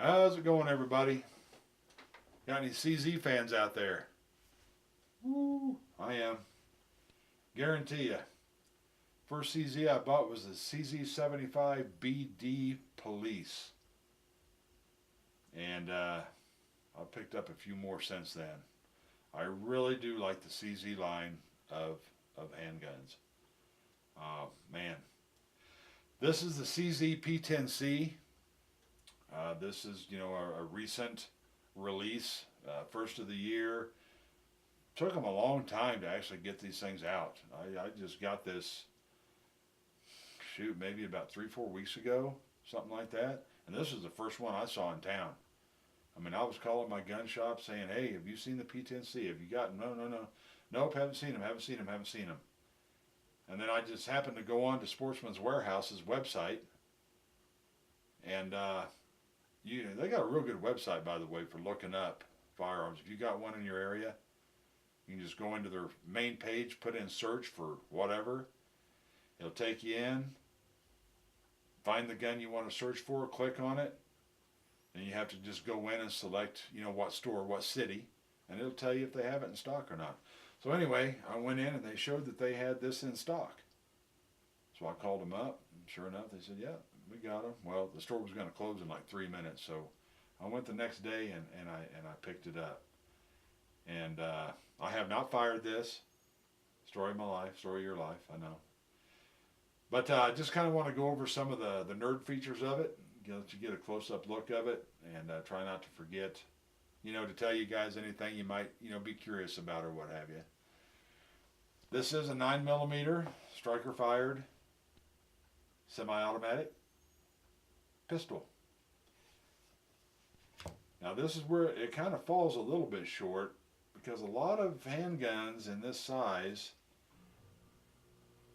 How's it going, everybody? Got any CZ fans out there? Woo, I am. Guarantee you. First CZ I bought was the CZ75 BD Police. And I've picked up a few more since then. I really do like the CZ line of handguns. Man. This is the CZ P10C. This is, a recent release, first of the year. Took them a long time to actually get these things out. I just got this, maybe about 3-4 weeks ago, something like that. And this is the first one I saw in town. I mean, I was calling my gun shop saying, hey, have you seen the P10C? Have you got them? No. Nope, haven't seen them. And then I just happened to go on to Sportsman's Warehouse's website. And they got a real good website, by the way, for looking up firearms. If you got one in your area, you can just go into their main page, put in search for whatever. It'll take you in, find the gun you want to search for, click on it, and you have to just go in and select, what store, what city, and it'll tell you if they have it in stock or not. So anyway, I went in and they showed that they had this in stock. So I called them up, and sure enough, they said, yeah, we got them. Well, the store was going to close in like 3 minutes, so I went the next day and I picked it up. And I have not fired this. Story of my life, story of your life, I know. But I just kind of want to go over some of the nerd features of it, let you get a close-up look of it, and try not to forget, to tell you guys anything you might, be curious about or what have you. This is a 9mm striker-fired semi-automatic pistol. Now this is where it kind of falls a little bit short, because a lot of handguns in this size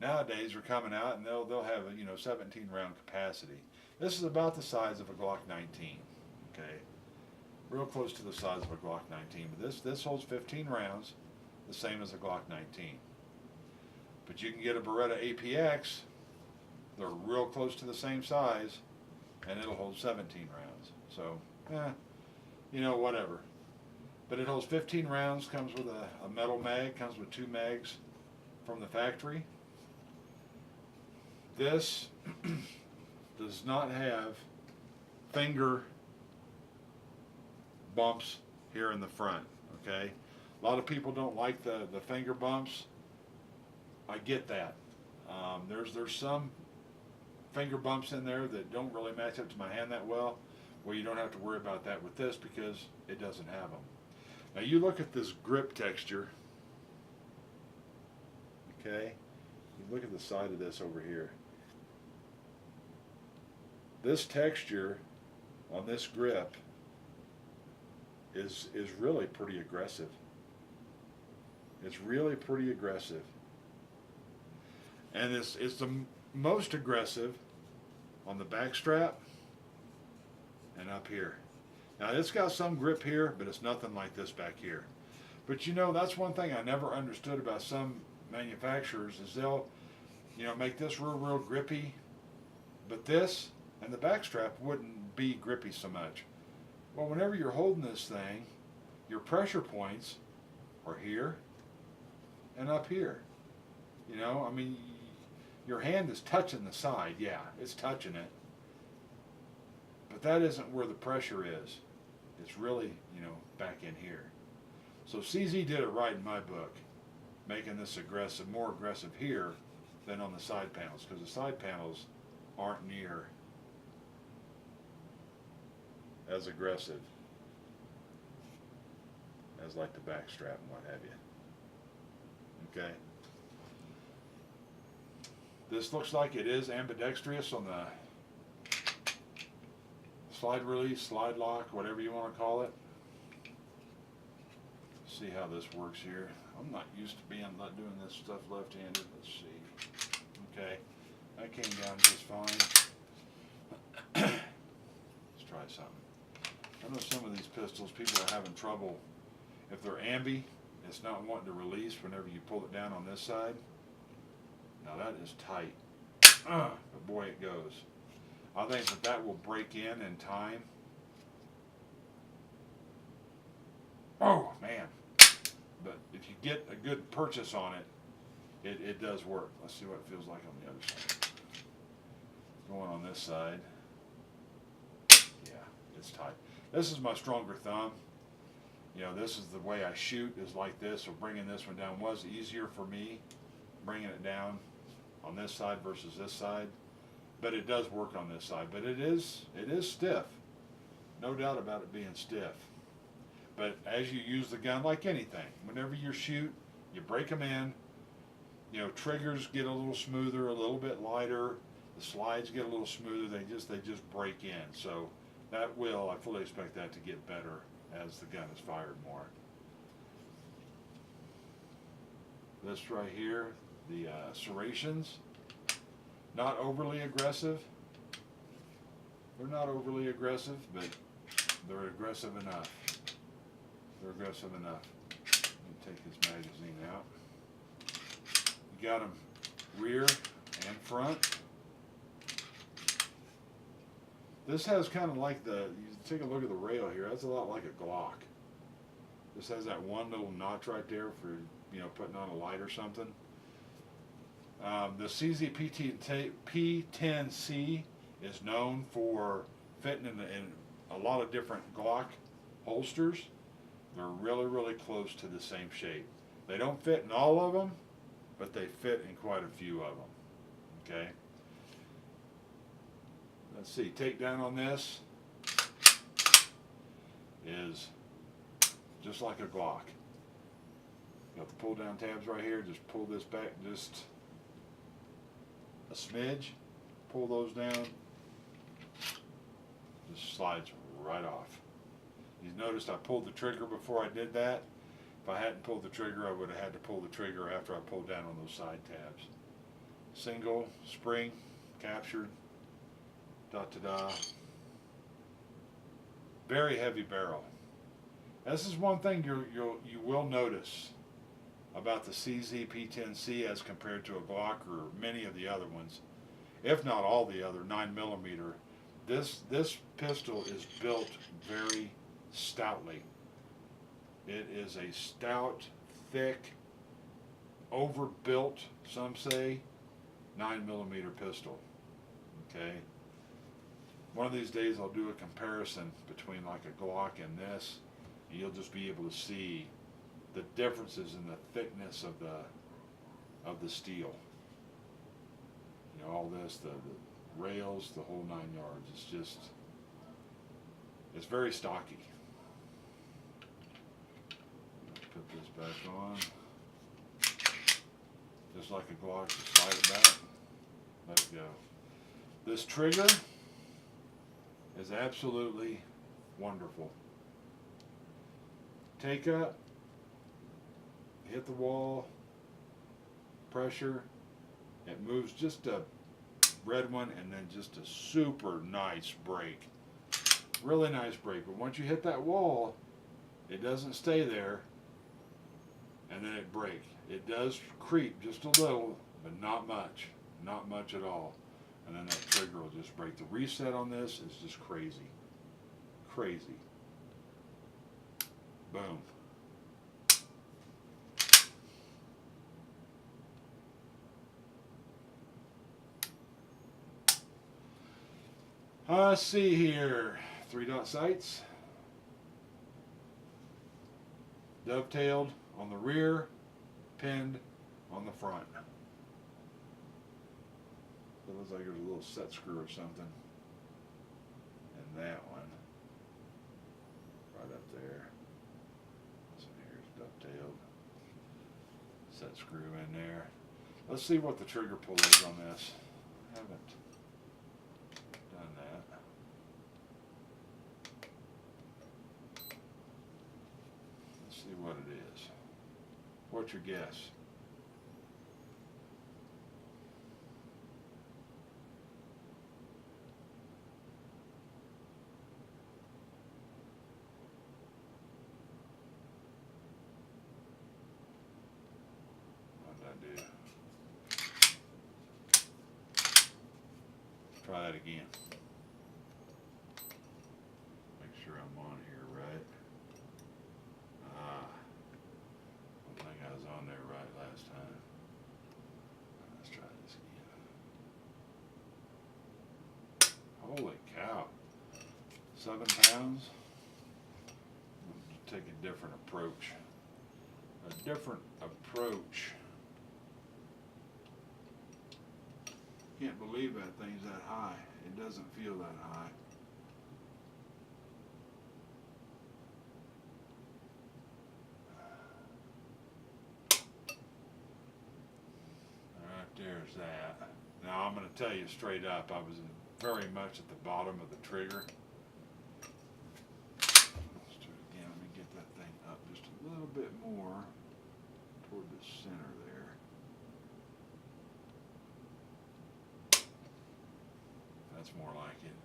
nowadays are coming out and they'll have a 17 round capacity. This is about the size of a Glock 19. Okay, real close to the size of a Glock 19. But this holds 15 rounds, the same as a Glock 19. But you can get a Beretta APX. They're real close to the same size, and it'll hold 17 rounds. So, whatever. But it holds 15 rounds, comes with a metal mag, comes with 2 mags from the factory. This does not have finger bumps here in the front, okay? A lot of people don't like the finger bumps. I get that. There's some finger bumps in there that don't really match up to my hand that well. Well, you don't have to worry about that with this because it doesn't have them. Now you look at this grip texture, okay? You look at the side of this over here. This texture on this grip is really pretty aggressive. It's really pretty aggressive. And it's the most aggressive on the back strap and up here. Now it's got some grip here, but it's nothing like this back here. But that's one thing I never understood about some manufacturers is they'll, make this real grippy, but this and the back strap wouldn't be grippy so much. Well, whenever you're holding this thing, your pressure points are here and up here. Your hand is touching the side, yeah, it's touching it. But that isn't where the pressure is. It's really, back in here. So CZ did it right in my book, making this more aggressive here than on the side panels, because the side panels aren't near as aggressive as like the back strap and what have you. Okay. This looks like it is ambidextrous on the slide release, slide lock, whatever you want to call it. See how this works here. I'm not used to doing this stuff left-handed. Let's see. Okay, that came down just fine. Let's try something. I know some of these pistols, people are having trouble. If they're ambi, it's not wanting to release whenever you pull it down on this side. Now that is tight. But boy, it goes. I think that will break in time. Oh man! But if you get a good purchase on it, it does work. Let's see what it feels like on the other side. Going on this side, yeah, it's tight. This is my stronger thumb. You know, this is the way I shoot, is like this. So bringing this one down was easier for me, bringing it down on this side versus this side. But it does work on this side. But it is stiff. No doubt about it being stiff. But as you use the gun, like anything, whenever you shoot, you break them in. You know, triggers get a little smoother, a little bit lighter. The slides get a little smoother. They just break in. So that will, I fully expect that to get better as the gun is fired more. This right here, the serrations, not overly aggressive. They're not overly aggressive, but they're aggressive enough. They're aggressive enough. Let me take this magazine out. You got them rear and front. This has kind of like you take a look at the rail here. That's a lot like a Glock. This has that one little notch right there for, you know, putting on a light or something. The CZ P10C is known for fitting in a lot of different Glock holsters. They're really, really close to the same shape. They don't fit in all of them, but they fit in quite a few of them. Okay. Let's see. Takedown on this is just like a Glock. Got the pull down tabs right here. Just pull this back just a smidge. Pull those down. Just slides right off. You noticed I pulled the trigger before I did that. If I hadn't pulled the trigger, I would have had to pull the trigger after I pulled down on those side tabs. Single spring captured. Da-da-da. Very heavy barrel. This is one thing you will notice about the CZ P10C as compared to a Glock or many of the other ones, if not all the other 9mm. This pistol is built very stoutly. It is a stout, thick, overbuilt, some say, 9mm pistol. Okay. One of these days I'll do a comparison between like a Glock and this, and you'll just be able to see the differences in the thickness of the steel. You know, all this, the rails, the whole 9 yards. It's just, it's very stocky. Put this back on. Just like a Glock, just slide it back. Let it go. This trigger is absolutely wonderful. Take up, hit the wall, pressure, it moves just a red one and then just a super nice break. Really nice break, but once you hit that wall, it doesn't stay there and then it breaks. It does creep just a little, but not much. Not much at all. And then that trigger will just break. The reset on this is just crazy. Crazy. Boom. Let's see here. 3-dot sights. Dovetailed on the rear, pinned on the front. It looks like there's a little set screw or something in that one. Right up there. This one here is dovetailed. Set screw in there. Let's see what the trigger pull is on this. I haven't done that. Let's see what it is. What's your guess? Try that again. Make sure I'm on here right. 7 pounds. Take a different approach. A different approach. Can't believe that thing's that high. It doesn't feel that high. Alright, there's that. Now I'm going to tell you straight up, I was very much at the bottom of the trigger. Let's do it again. Let me get that thing up just a little bit more toward the center there. That's more like it.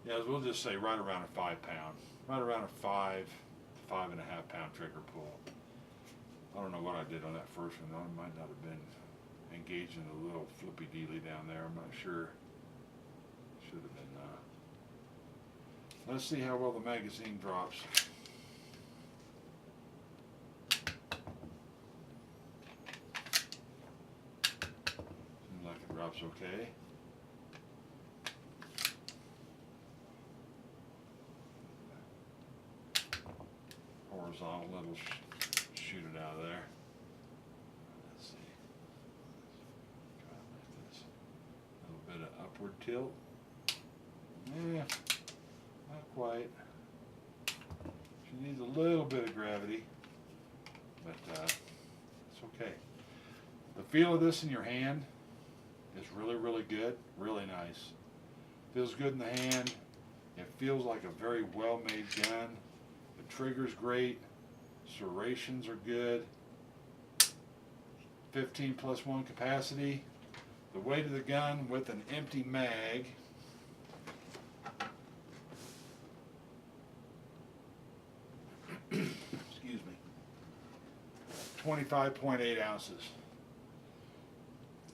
Yeah, we'll just say right around a 5 pound. Right around a 5 to 5.5 pound trigger pull. I don't know what I did on that first one. I might not have been engaged in a little flippy dealy down there. I'm not sure. Should have been. Let's see how well the magazine drops. Seems like it drops okay. Horizontal, it'll shoot it out of there. Let's see. Try it like this. A little bit of upward tilt. Yeah, not quite. She needs a little bit of gravity, but it's okay. The feel of this in your hand is really, really good, really nice. Feels good in the hand. It feels like a very well-made gun. The trigger's great. Serrations are good. 15+1 capacity. The weight of the gun with an empty mag. Excuse me. 25.8 ounces.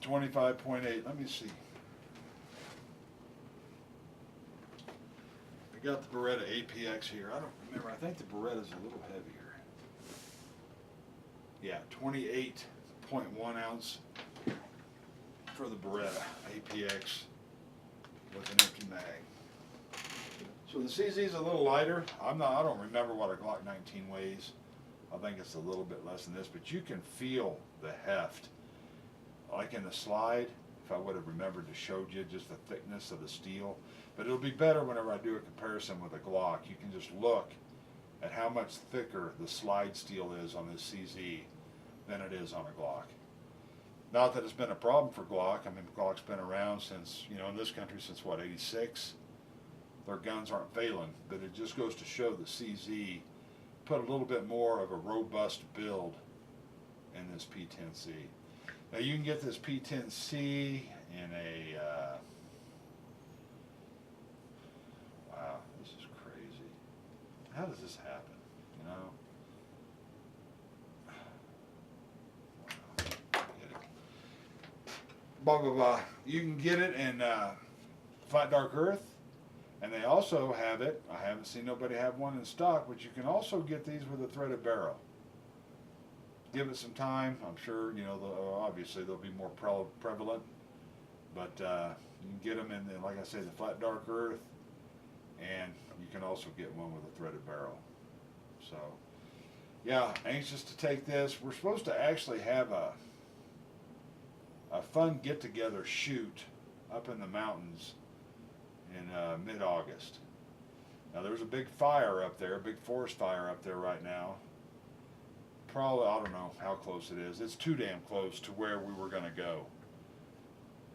25.8. Let me see. I got the Beretta APX here. I don't remember. I think the Beretta's a little heavier. Yeah, 28.1 ounce for the Beretta APX with an empty mag. So the CZ's a little lighter. I don't remember what a Glock 19 weighs. I think it's a little bit less than this, but you can feel the heft. Like in the slide, if I would have remembered to show you just the thickness of the steel. But it'll be better whenever I do a comparison with a Glock. You can just look at how much thicker the slide steel is on this CZ than it is on a Glock. Not that it's been a problem for Glock. I mean, Glock's been around since, in this country since what, 86? Their guns aren't failing, but it just goes to show the CZ put a little bit more of a robust build in this P10C. Now you can get this P10C in a, wow, this is crazy. How does this happen, Wow. Get it. Blah, blah, blah. You can get it in flat dark earth. And they also have it, I haven't seen nobody have one in stock, but you can also get these with a threaded barrel. Give it some time. I'm sure, obviously they'll be more prevalent. But you can get them in, like I say, the flat dark earth. And you can also get one with a threaded barrel. So, yeah, anxious to take this. We're supposed to actually have a fun get-together shoot up in the mountains in mid-August. Now there's a big fire up there, a big forest fire up there right now. Probably, I don't know how close it is. It's too damn close to where we were going to go.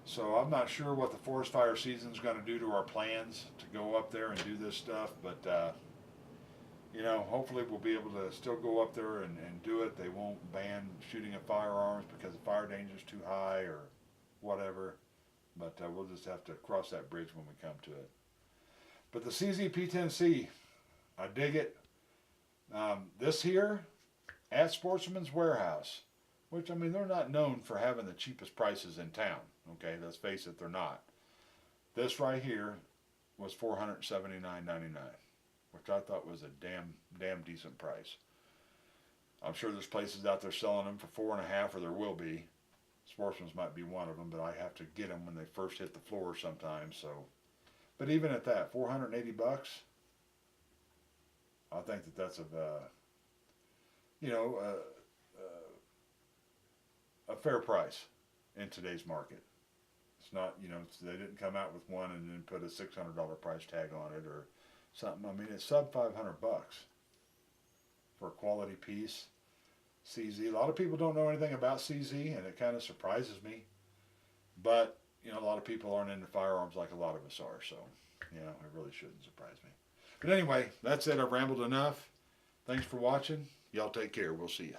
So I'm not sure what the forest fire season is going to do to our plans to go up there and do this stuff, but hopefully we'll be able to still go up there and do it. They won't ban shooting of firearms because the fire danger is too high or whatever. But we'll just have to cross that bridge when we come to it. But the CZ P10C, I dig it. This here, at Sportsman's Warehouse, which, they're not known for having the cheapest prices in town. Okay, let's face it, they're not. This right here was $479.99, which I thought was a damn decent price. I'm sure there's places out there selling them for $4.50, or there will be. Sportsman's might be one of them, but I have to get them when they first hit the floor sometimes. So, But even at that, $480, I think that that's you know, a fair price in today's market. It's not, you know, they didn't come out with one and then put a $600 price tag on it or something. I mean, it's sub $500 for a quality piece. CZ. A lot of people don't know anything about CZ, and it kind of surprises me. But, you know, a lot of people aren't into firearms like a lot of us are, so, you know, it really shouldn't surprise me. But anyway, that's it. I've rambled enough. Thanks for watching. Y'all take care. We'll see you.